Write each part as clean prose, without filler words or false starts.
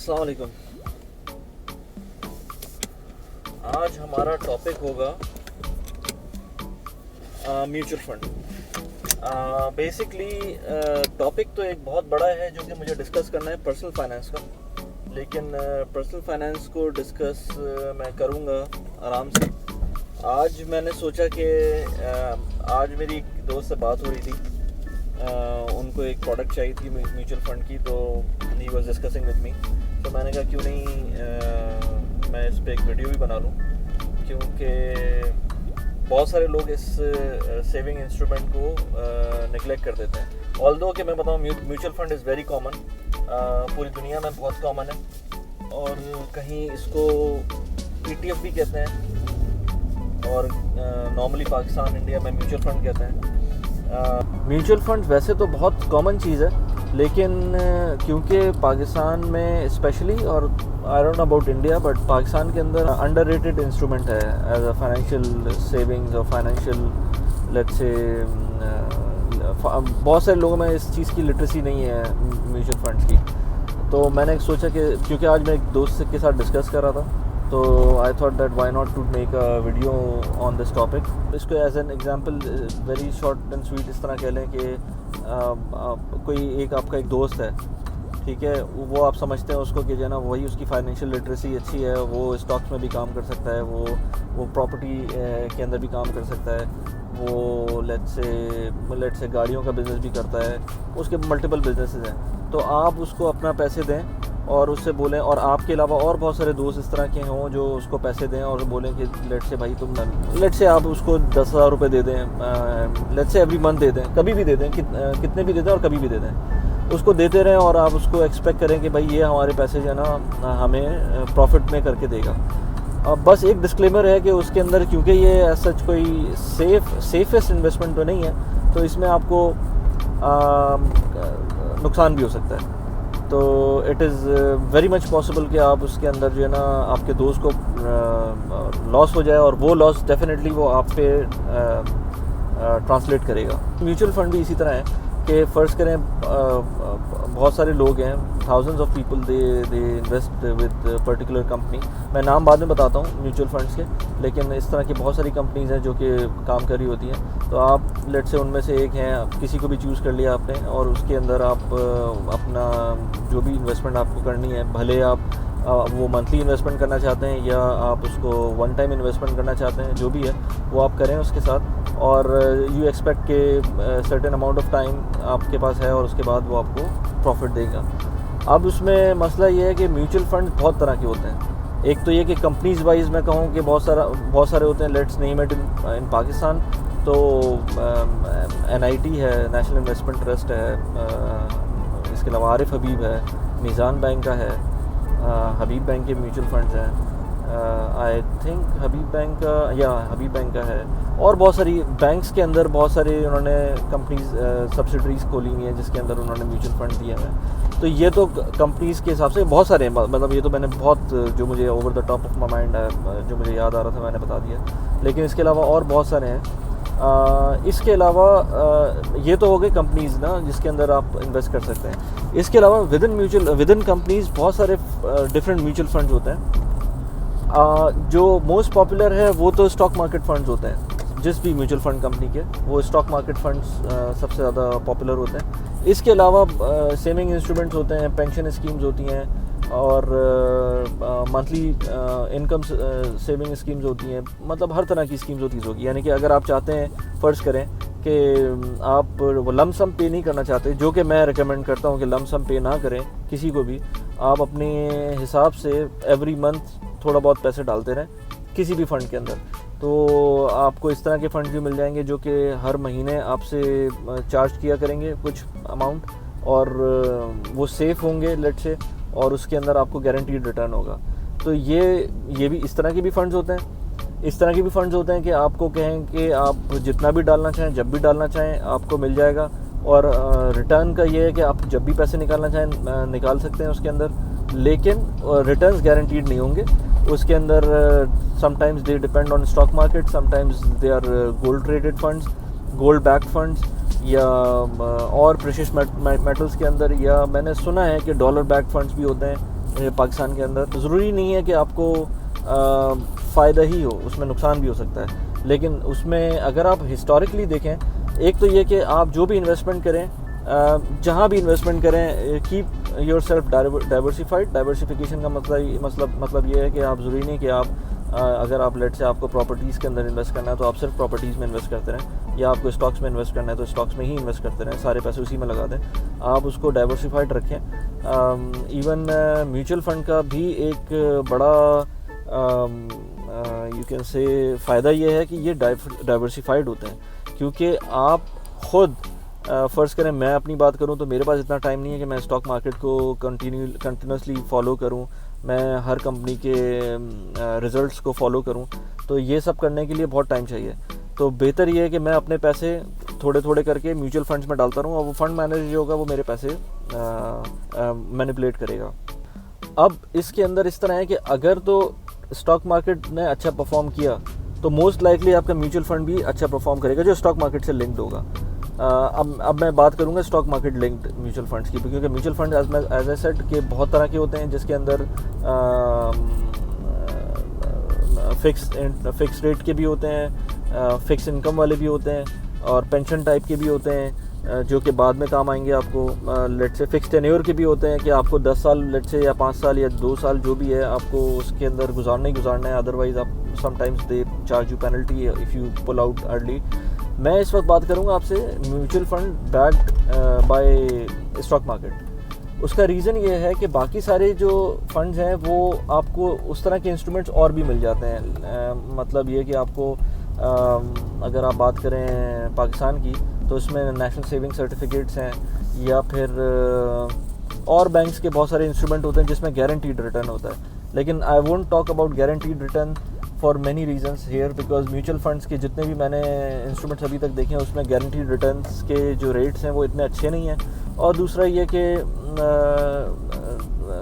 अस्सलाम वालेकुम। आज हमारा टॉपिक होगा म्यूचुअल फंड। बेसिकली टॉपिक तो एक बहुत बड़ा है जो कि मुझे डिस्कस करना है पर्सनल फाइनेंस का, लेकिन पर्सनल फाइनेंस को डिस्कस मैं करूँगा आराम से। आज मैंने सोचा कि आज मेरी एक दोस्त से बात हो रही थी, उनको एक प्रोडक्ट चाहिए थी म्यूचुअल फंड की, तो he was discussing with me. तो मैंने कहा क्यों नहीं मैं इस पे एक वीडियो भी बना लूँ, क्योंकि बहुत सारे लोग इस सेविंग इंस्ट्रूमेंट को निगलेक्ट कर देते हैं। ऑल्दो कि मैं बताऊँ mutual fund is very common, पूरी दुनिया में बहुत कॉमन है, और कहीं इसको ETF भी कहते हैं, और नॉर्मली पाकिस्तान इंडिया में म्यूचुअल फंड कहते हैं। म्यूचुअल फंड वैसे तो बहुत कॉमन चीज़ है, लेकिन क्योंकि पाकिस्तान में स्पेशली, और आई don't know about India, but Pakistan के अंदर अंडररेटेड इंस्ट्रूमेंट है एज अ फाइनेंशियल सेविंग्स और फाइनेंशियल लेट्स से। बहुत सारे लोगों में इस चीज़ की लिटरेसी नहीं है म्यूचुअल फंड्स की। तो मैंने सोचा कि क्योंकि आज मैं एक दोस्त के साथ डिस्कस कर रहा था, तो I thought that why not to make a video on this topic. इसको as an example very short and sweet इस तरह कह लें कि कोई एक आपका एक दोस्त है, ठीक है, वो आप समझते हैं उसको कि जो है ना वही उसकी फाइनेंशियल लिटरेसी अच्छी है, वो स्टॉक्स में भी काम कर सकता है, वो प्रॉपर्टी के अंदर भी काम कर सकता है, वो लेट्स से गाड़ियों का बिज़नेस भी करता है, उसके मल्टीपल बिजनेसेस हैं। तो आप उसको अपना पैसे दें और उससे बोलें, और आपके अलावा और बहुत सारे दोस्त इस तरह के हों जो उसको पैसे दें और बोलें कि लेट्स से भाई तुम लेट्स से आप उसको 10,000 रुपये दे दें, लेट्स से एवरी मंथ दे दें, कभी भी दे दें, कितने भी दे दें और कभी भी दे दें, उसको देते रहें, और आप उसको एक्सपेक्ट करें कि भाई ये हमारे पैसे जो है ना हमें प्रॉफिट में करके देगा। अब बस एक डिस्क्लेमर है कि उसके अंदर, क्योंकि ये सच कोई सेफेस्ट इन्वेस्टमेंट तो नहीं है, तो इसमें आपको नुकसान भी हो सकता है। तो it is very much possible कि आप उसके अंदर जो है ना आपके दोस्त को लॉस हो जाए, और वो लॉस डेफिनेटली वो आप पे ट्रांसलेट करेगा। म्यूचुअल फंड भी इसी तरह है कि फ़र्ज़ करें बहुत सारे लोग हैं, thousands of people they invest with particular company. मैं नाम बाद में बताता हूँ म्यूचुअल फंड्स के, लेकिन इस तरह की बहुत सारी कंपनीज़ हैं जो कि काम कर रही होती हैं। तो आप लेट से उनमें से एक हैं, किसी को भी चूज़ कर लिया आपने, और उसके अंदर आप अपना जो भी इन्वेस्टमेंट आपको करनी है, भले आप वो मंथली इन्वेस्टमेंट करना चाहते हैं या आप उसको वन टाइम इन्वेस्टमेंट करना चाहते हैं, जो भी है वो आप करें उसके साथ, और यू एक्सपेक्ट के सर्टेन अमाउंट ऑफ टाइम आपके पास है, और उसके बाद वो आपको प्रॉफिट देगा। अब उसमें मसला ये है कि म्यूचुअल फंड बहुत तरह के होते हैं। एक तो ये कि कंपनीज़ वाइज मैं कहूँ कि बहुत सारे होते हैं। Let's name it in Pakistan, तो NIT है, नेशनल इन्वेस्टमेंट ट्रस्ट है, इसके अलावा आरिफ हबीब है, मीज़ान बैंक का है, हबीब बैंक के म्यूचुअल फंड्स हैं, आई थिंक हबीब बैंक का है, और बहुत सारी बैंक्स के अंदर बहुत सारे उन्होंने कंपनीज सब्सिडरीज खोली हुई हैं जिसके अंदर उन्होंने म्यूचुअल फंड दिए हैं। तो ये तो कंपनीज़ के हिसाब से बहुत सारे हैं, मतलब ये तो मैंने बहुत जो मुझे over the top of my mind है, जो मुझे याद आ रहा था मैंने बता दिया, लेकिन इसके अलावा और बहुत सारे हैं। इसके अलावा ये तो हो गए कंपनीज़ ना जिसके अंदर आप इन्वेस्ट कर सकते हैं। इसके अलावा विद इन कंपनीज़ बहुत सारे डिफरेंट म्यूचुअल फंड्स होते हैं। जो मोस्ट पॉपुलर है वो तो स्टॉक मार्केट फंड्स होते हैं। जिस भी म्यूचुअल फंड कंपनी के, वो स्टॉक मार्केट फंड्स सबसे ज़्यादा पॉपुलर होते हैं। इसके अलावा सेविंग इंस्ट्रूमेंट्स होते हैं, पेंशन स्कीम्स होती हैं, और मंथली इनकम सेविंग स्कीम्स होती हैं। मतलब हर तरह की स्कीम्स होगी। यानी कि अगर आप चाहते हैं, फ़र्ज़ करें कि आप वो लम सम पे नहीं करना चाहते, जो कि मैं रिकमेंड करता हूँ कि लम सम पे ना करें किसी को भी, आप अपने हिसाब से एवरी मंथ थोड़ा बहुत पैसे डालते रहें किसी भी फ़ंड के अंदर, तो आपको इस तरह के फ़ंड भी मिल जाएंगे जो कि हर महीने आपसे चार्ज किया करेंगे कुछ अमाउंट, और वो सेफ़ होंगे लेट से, और उसके अंदर आपको गारंटीड रिटर्न होगा। तो ये भी इस तरह के भी फ़ंड्स होते हैं। इस तरह के भी फ़ंड्स होते हैं कि आपको कहें कि आप जितना भी डालना चाहें, जब भी डालना चाहें आपको मिल जाएगा, और रिटर्न का ये है कि आप जब भी पैसे निकालना चाहें निकाल सकते हैं उसके अंदर, लेकिन रिटर्न्स गारंटीड नहीं होंगे उसके अंदर। Sometimes they depend on stock market, sometimes they are gold traded funds, gold backed funds, या और प्रेशियस मेटल्स के अंदर, या मैंने सुना है कि डॉलर बैक फंड्स भी होते हैं पाकिस्तान के अंदर। तो ज़रूरी नहीं है कि आपको फ़ायदा ही हो, उसमें नुकसान भी हो सकता है। लेकिन उसमें अगर आप हिस्टोरिकली देखें, एक तो ये कि आप जो भी इन्वेस्टमेंट करें, जहाँ भी इन्वेस्टमेंट करें, keep your self diversified. Diversification का मतलब ये है कि आप ज़रूरी नहीं कि आप अगर आप लेट से आपको प्रॉपर्टीज़ के अंदर इन्वेस्ट करना है तो आप सिर्फ प्रॉपर्टीज़ में इन्वेस्ट करते रहें, या आपको स्टॉक्स में इन्वेस्ट करना है तो स्टॉक्स में ही इन्वेस्ट करते रहें, सारे पैसे उसी में लगा दें। आप उसको डाइवर्सिफाइड रखें। इवन म्यूचुअल फ़ंड का भी एक बड़ा यू कैन से फ़ायदा ये है कि ये डाइवर्सिफाइड होते हैं, क्योंकि आप ख़ुद फ़र्ज़ करें, मैं अपनी बात करूं तो मेरे पास इतना टाइम नहीं है कि मैं स्टॉक मार्केट को कंटिन्यूसली फॉलो करूं, मैं हर कंपनी के रिज़ल्ट्स को फॉलो करूं। तो ये सब करने के लिए बहुत टाइम चाहिए। तो बेहतर ये है कि मैं अपने पैसे थोड़े थोड़े करके म्यूचुअल फंड्स में डालता रहूं, और वो फंड मैनेजर जो होगा वो मेरे पैसे मैनिपुलेट करेगा। अब इसके अंदर इस तरह है कि अगर तो स्टॉक मार्केट ने अच्छा परफॉर्म किया तो मोस्ट लाइकली आपका म्यूचुअल फंड भी अच्छा परफॉर्म करेगा जो स्टॉक मार्केट से लिंक्ड होगा। अब मैं बात करूंगा stock market linked mutual funds की, क्योंकि mutual fund as I said के बहुत तरह के होते हैं, जिसके अंदर फिक्स रेट के भी होते हैं, फिक्स इनकम वाले भी होते हैं, और पेंशन टाइप के भी होते हैं जो कि बाद में काम आएंगे आपको। लेट से फिक्स टेन्योर के भी होते हैं कि आपको 10 साल लेट से या 5 साल या 2 साल जो भी है आपको उसके अंदर गुजारना है, अदरवाइज आप sometimes they charge you penalty if you pull out early. मैं इस वक्त बात करूंगा आपसे mutual fund backed by stock market. उसका रीज़न ये है कि बाकी सारे जो फंड्स हैं वो आपको उस तरह के इंस्ट्रूमेंट्स और भी मिल जाते हैं। मतलब ये कि आपको अगर आप बात करें पाकिस्तान की तो इसमें नेशनल सेविंग सर्टिफिकेट्स हैं, या फिर और बैंक्स के बहुत सारे इंस्ट्रूमेंट होते हैं जिसमें गारंटीड रिटर्न होता है। लेकिन I won't talk about guaranteed return for many reasons here, because mutual funds के जितने भी मैंने इंस्ट्रूमेंट्स अभी तक देखे हैं उसमें गारंटीड रिटर्न्स के जो रेट्स हैं वो इतने अच्छे नहीं हैं। और दूसरा ये कि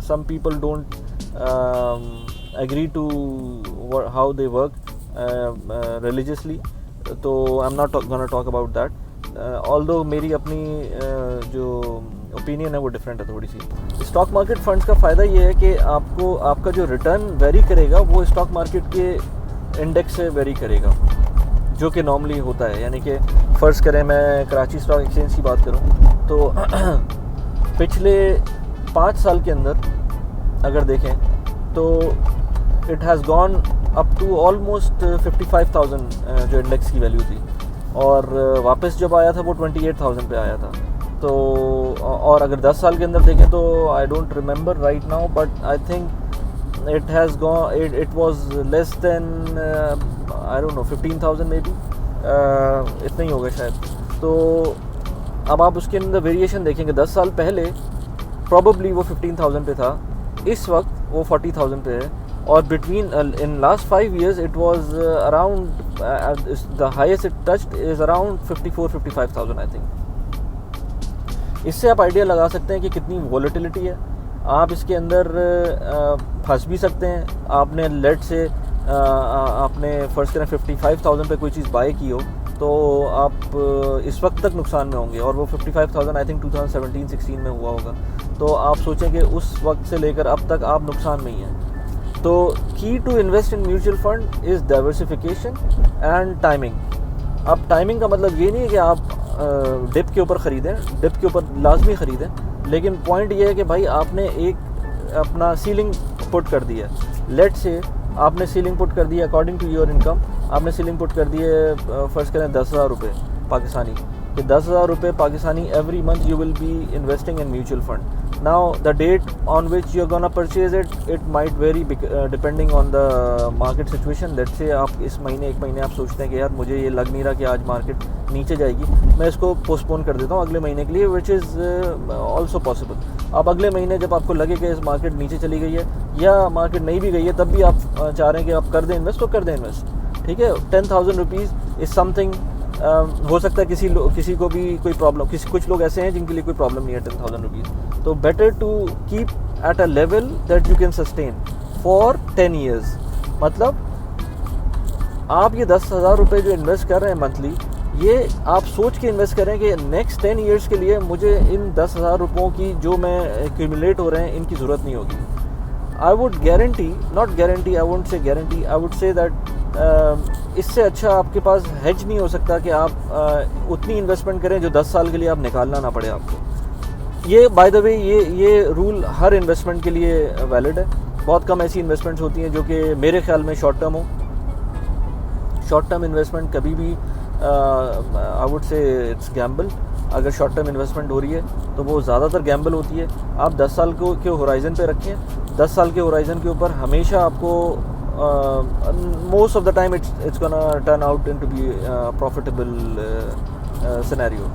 some people don't agree to how they work religiously, तो I am not gonna talk about that. Although मेरी अपनी जो ओपिनियन है वो डिफरेंट है थोड़ी सी। स्टॉक मार्केट फंड्स का फ़ायदा ये है कि आपको आपका जो रिटर्न वेरी करेगा वो स्टॉक मार्केट के इंडेक्स से वेरी करेगा, जो कि नॉर्मली होता है। यानी कि फ़र्ज़ करें मैं कराची स्टॉक एक्सचेंज की बात करूं तो पिछले 5 साल के अंदर अगर देखें तो it has gone up to almost 55,000 जो इंडेक्स की वैल्यू थी, और वापस जब आया था वो 28,000 पे आया था। तो और अगर 10 साल के अंदर देखें तो I don't remember right now, but I think it has gone it was less than I don't know 15,000 maybe, इतना ही होगा शायद। तो अब आप उसके अंदर वेरिएशन देखेंगे, 10 साल पहले प्रॉबली वो 15,000 पे था, इस वक्त वो 40,000 पे है, और between in last 5 years it was around the highest it touched is around 54-55,000 I think। इससे आप आइडिया लगा सकते हैं कि कितनी वॉलेटिलिटी है। आप इसके अंदर फंस भी सकते हैं। आपने लेट से आपने फ़र्ज़ करें 55,000 पे कोई चीज़ बाय की हो तो आप इस वक्त तक नुकसान में होंगे, और वो 55,000 आई थिंक 2017-16 में हुआ होगा। तो आप सोचें कि उस वक्त से लेकर अब तक आप नुकसान में ही हैं। तो key to invest in mutual fund is diversification and timing. अब टाइमिंग का मतलब ये नहीं है कि आप डिप के ऊपर ख़रीदें, डिप के ऊपर लाजमी ख़रीदें, लेकिन पॉइंट ये है कि भाई आपने एक अपना सीलिंग पुट कर दिया। लेट से आपने सीलिंग पुट कर दिया अकॉर्डिंग टू योर इनकम, आपने सीलिंग पुट कर दिए फ़र्ज़ करें 10,000 रुपये पाकिस्तानी, कि 10,000 रुपये Pakistani every month you will be investing in mutual fund. Now the date on which you're gonna purchase it might vary depending on the market situation. Let's say आप इस महीने 1 महीने आप सोचते हैं कि यार मुझे ये लग नहीं रहा कि आज मार्केट नीचे जाएगी, मैं इसको पोस्टपोन कर देता हूँ अगले महीने के लिए, which is also possible। अब अगले महीने जब आपको लगे कि इस मार्केट नीचे चली गई है या मार्केट नहीं भी गई है, तब भी आप चाह रहे हैं कि आप कर दें इन्वेस्ट, तो कर दें इन्वेस्ट। ठीक है, 10,000 रुपीज़ इज़ समथिंग। हो सकता है किसी को भी कोई प्रॉब्लम, कुछ लोग ऐसे हैं जिनके लिए कोई प्रॉब्लम नहीं है 10,000 रुपीज़। तो better to keep at a level that you can sustain for 10 years। मतलब आप ये 10,000 रुपये जो इन्वेस्ट कर रहे हैं मंथली, ये आप सोच के इन्वेस्ट करें कि नेक्स्ट 10 years के लिए मुझे इन 10,000 रुपयों की जो मैं एक्यूमुलेट हो रहे हैं इनकी ज़रूरत नहीं होगी। I would guarantee, not guarantee, I wouldn't say guarantee, I would say that इससे अच्छा आपके पास हेज नहीं हो सकता कि आप उतनी इन्वेस्टमेंट करें जो 10 साल के लिए आप निकालना ना पड़े आपको। ये बाय द वे ये रूल हर इन्वेस्टमेंट के लिए वैलिड है। बहुत कम ऐसी इन्वेस्टमेंट्स होती हैं जो कि मेरे ख्याल में शॉर्ट टर्म हो। शॉर्ट टर्म इन्वेस्टमेंट कभी भी I would say it's Gamble. अगर शॉर्ट टर्म इन्वेस्टमेंट हो रही है तो वो ज़्यादातर गैम्बल होती है। आप 10 साल के होराइज़न पे रखें। 10 साल के होराइज़न के ऊपर हमेशा आपको most of the time it's gonna turn out into be profitable scenario.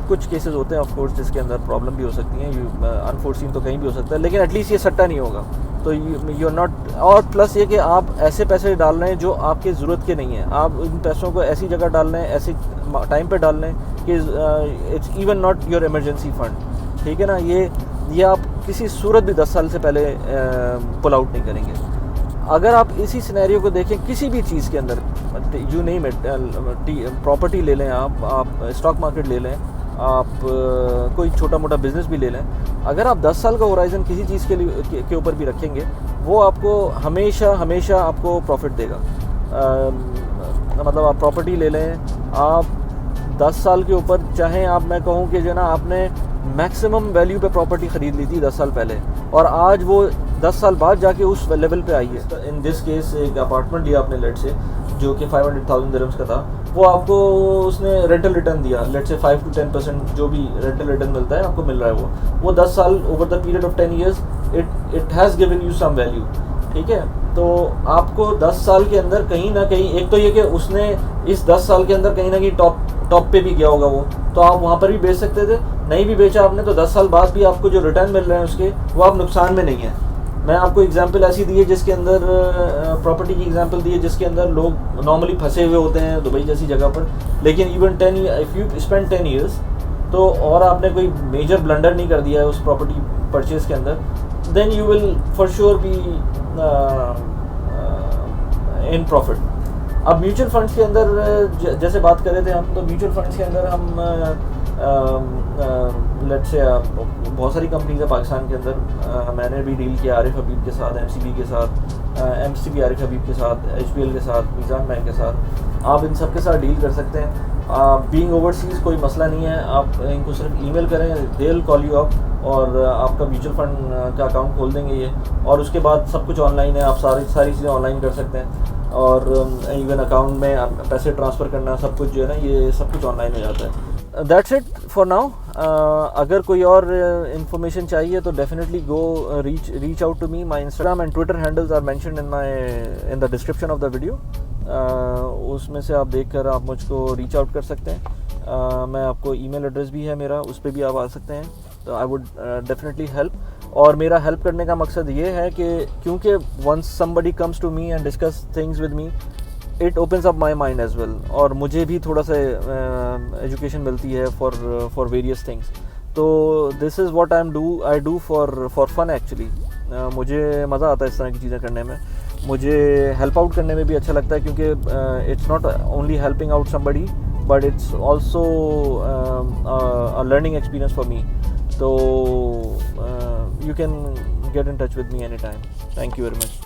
कुछ केसेस होते हैं ऑफ कोर्स जिसके अंदर प्रॉब्लम भी हो सकती हैं, अनफोर्सीन तो कहीं भी हो सकता है, लेकिन एटलीस्ट ये सट्टा नहीं होगा। तो यू आर नॉट, और प्लस ये कि आप ऐसे पैसे डाल रहे हैं जो आपकी ज़रूरत के नहीं हैं। आप इन पैसों को ऐसी जगह डाल रहे हैं, ऐसे टाइम पे डाल रहे हैं कि it's even not your emergency fund. ठीक है ना, ये आप किसी सूरत भी 10 साल से पहले पुल आउट नहीं करेंगे। अगर आप इसी सिनेरियो को देखें किसी भी चीज़ के अंदर, यू नेम इट, प्रॉपर्टी ले लें, आप स्टॉक मार्केट ले लें, आप कोई छोटा मोटा बिज़नेस भी ले लें, अगर आप 10 साल का होराइज़न किसी चीज़ के ऊपर भी रखेंगे, वो आपको हमेशा आपको प्रॉफिट देगा। मतलब आप प्रॉपर्टी ले लें, आप 10 साल के ऊपर, चाहे आप, मैं कहूँ कि जो ना आपने मैक्सिमम वैल्यू पे प्रॉपर्टी ख़रीद ली थी 10 साल पहले, और आज वो 10 साल बाद जाके उस लेवल पे आई है। इन दिस केस एक अपार्टमेंट लिया आपने लेट से, जो कि 500,000 दिरहम्स का था, वो आपको उसने रेंटल रिटर्न दिया, लेट से 5 to 10% जो भी रेंटल रिटर्न मिलता है आपको मिल रहा है। वो 10 साल, over the period of 10 years it has given you some value. ठीक है, तो आपको 10 साल के अंदर कहीं ना कहीं, एक तो ये कि उसने इस 10 साल के अंदर कहीं ना कहीं टॉप पे भी गया होगा वो, तो आप वहाँ पर भी बेच सकते थे। नहीं भी बेचा आपने तो 10 साल बाद भी आपको जो रिटर्न मिल रहे हैं उसके, वो आप नुकसान में नहीं है। मैं आपको एग्जांपल ऐसी दी है जिसके अंदर, प्रॉपर्टी की एग्जांपल दी है जिसके अंदर लोग नॉर्मली फंसे हुए होते हैं दुबई जैसी जगह पर, लेकिन even 10 if you spend 10 years तो, और आपने कोई मेजर ब्लंडर नहीं कर दिया है उस प्रॉपर्टी परचेज़ के अंदर, then you will for sure be in profit. अब म्यूचुअल फंड्स के अंदर जैसे बात कर रहे थे हम, तो म्यूचुअल फंड्स के अंदर हम लेट्स से बहुत सारी कंपनीज है पाकिस्तान के अंदर। मैंने भी डील किया आरिफ हबीब के साथ, MCB के साथ, MCB आरिफ हबीब के साथ, HPL के साथ, मीज़ान बैंक के साथ। आप इन सब के साथ डील कर सकते हैं। बीइंग ओवरसीज़ कोई मसला नहीं है, आप इनको सिर्फ ईमेल करें, they will call you up और आपका म्यूचुअल फंड का अकाउंट खोल देंगे ये, और उसके बाद सब कुछ ऑनलाइन है, आप सारी चीज़ें ऑनलाइन कर सकते हैं, और इवन अकाउंट में आप पैसे ट्रांसफ़र करना, सब कुछ जो है ना, ये सब कुछ ऑनलाइन हो जाता है। That's it for now. अगर कोई और इन्फॉर्मेशन चाहिए तो definitely go reach out to me. My Instagram and Twitter handles are mentioned in the description of the video. उसमें से आप देखकर आप मुझको रीच आउट कर सकते हैं। मैं आपको ईमेल एड्रेस भी है मेरा, उस पर भी आप आ सकते हैं, तो आई वुड डेफिनेटली हेल्प। और मेरा हेल्प करने का मकसद ये है कि क्योंकि once somebody comes to me and discuss things with me, it opens up my mind as well, और मुझे भी थोड़ा सा एजुकेशन मिलती है फॉर वेरियस थिंग्स। तो this is what I do for fun actually. मुझे मज़ा आता है इस तरह की चीज़ें करने में, मुझे हेल्प आउट करने में भी अच्छा लगता है, क्योंकि it's not only helping out somebody but it's also a learning experience for me. तो you can get in touch with me anytime. Thank you very much.